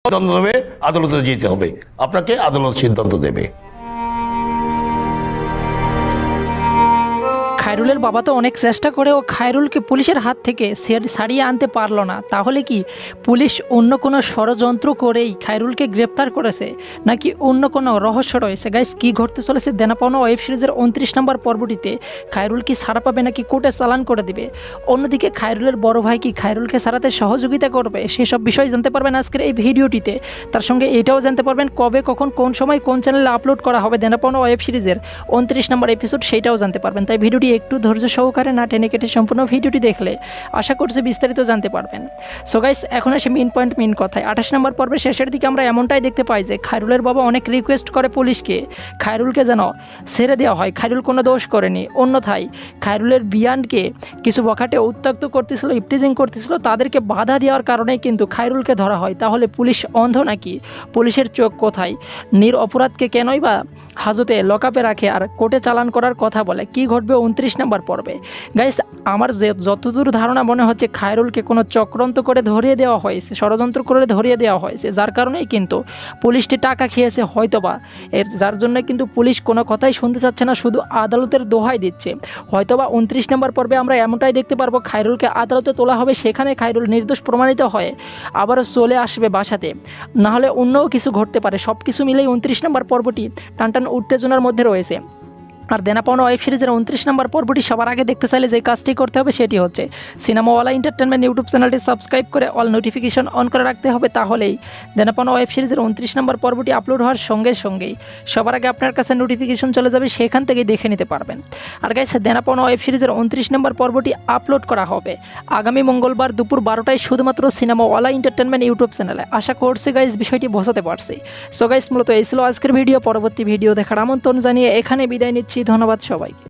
সিদ্ধান্ত নেবে, আদালতে যেতে হবে, আপনাকে আদালত সিদ্ধান্ত দেবে। খায়রুলের বাবা তো অনেক চেষ্টা করেও খায়রুলকে পুলিশের হাত থেকে ছাড়িয়ে আনতে পারলো না। তাহলে কি পুলিশ অন্য কোনো ষড়যন্ত্র করেই খায়রুলকে গ্রেপ্তার করেছে, নাকি অন্য কোনো রহস্য রয়েছে? গাইস, কি ঘটতে চলেছে দেনা পাওনা ওয়েব সিরিজের 29 নম্বর পর্বটিতে? খায়রুল কি ছাড়া পাবে নাকি কোর্টে চালান করে দিবে? অন্যদিকে খায়রুলের বড় ভাই কি খায়রুলকে ছাড়াতে সহযোগিতা করবে? সেসব বিষয় জানতে পারবেন আজকের এই ভিডিওটিতে। তার সঙ্গে এটাও জানতে পারবেন কবে, কখন, কোন সময়, কোন চ্যানেলে আপলোড করা হবে দেনা পাওনা ওয়েব সিরিজের 29 নম্বর এপিসোড, সেইটাও জানতে পারবেন। তাই ভিডিওটি একটু ধৈর্য সহকারে না টেনে কেটে সম্পূর্ণ ভিডিওটি দেখলে আশা করছি বিস্তারিত জানতে পারবেন। সো গাইস, এখন আসে মেইন পয়েন্ট, মেইন কথায়। 28 নম্বর পর্বের শেষের দিকে আমরা এমনটাই দেখতে পাই যে খায়রুলের বাবা অনেক রিকোয়েস্ট করে পুলিশকে খায়রুলকে যেন ছেড়ে দেওয়া হয়, খায়রুল কোনো দোষ করেনি। অন্যথায় খায়রুলের বিয়ানকে কিছু বখাটে উত্ত্যক্ত করতেছিল, ইপটিজিং করতেছিল, তাদেরকে বাধা দেওয়ার কারণেই কিন্তু খায়রুলকে ধরা হয়। তাহলে পুলিশ অন্ধ নাকি? পুলিশের চোখ কোথায়? অপরাধকে কেনই বা হাজতে লকআপে রাখে আর কোর্টে চালান করার কথা বলে? কি ঘটবে 29 নম্বর পর্বে? গাইস, আমার যতদূর ধারণা মনে হচ্ছে খায়রুলকে কোনো চক্রান্ত করে ধরিয়ে দেওয়া হয়েছে, ষড়যন্ত্র করে ধরিয়ে দেওয়া হয়েছে, যার কারণেই কিন্তু পুলিশটি টাকা খেয়েছে হয়তোবা। যার জন্য কিন্তু পুলিশ কোনো কথাই শুনতে চাচ্ছে না, শুধু আদালতের দোহাই দিচ্ছে। হয়তোবা 29 নম্বর পর্বে আমরা এমনটাই দেখতে পারবো, খায়রুলকে আদালতে তোলা হবে, সেখানে খায়রুল নির্দোষ প্রমাণিত হয়ে আবারও চলে আসবে বাসাতে। নাহলে অন্যও কিছু ঘটতে পারে। সব কিছু মিলেই 29 নম্বর পর্বটি টানটান উত্তেজনার মধ্যে রয়েছে। আর দেনা পাওনা ওয়েব সিরিজের 29 নম্বর পর্বটি সবার আগে দেখতে চাইলে যে কাজটি করতে হবে সেটি হচ্ছে সিনেমাওয়ালা এন্টারটেনমেন্ট ইউটিউব চ্যানেলটি সাবস্ক্রাইব করে অল নোটিফিকেশন অন করে রাখতে হবে। তাহলেই দেনা পাওনা ওয়েব সিরিজের 29 নম্বর পর্বটি আপলোড হওয়ার সঙ্গে সঙ্গেই সবার আগে আপনার কাছে নোটিফিকেশন চলে যাবে, সেখান থেকেই দেখে নিতে পারবেন। আর গাইস, দেনা পাওনা ওয়েব সিরিজের 29 নম্বর পর্বটি আপলোড করা হবে আগামী মঙ্গলবার দুপুর 12টায় শুধুমাত্র সিনেমাওয়ালা এন্টারটেনমেন্ট ইউটিউব চ্যানেলে। আশা করছি গাইস বিষয়টি বোঝাতে পারছি। সো গাইস, মূলত এই ছিল আজকের ভিডিও। পরবর্তী ভিডিও দেখার আমন্ত্রণ জানিয়ে এখানে বিদায় নিচ্ছি। ধন্যবাদ সবাইকে।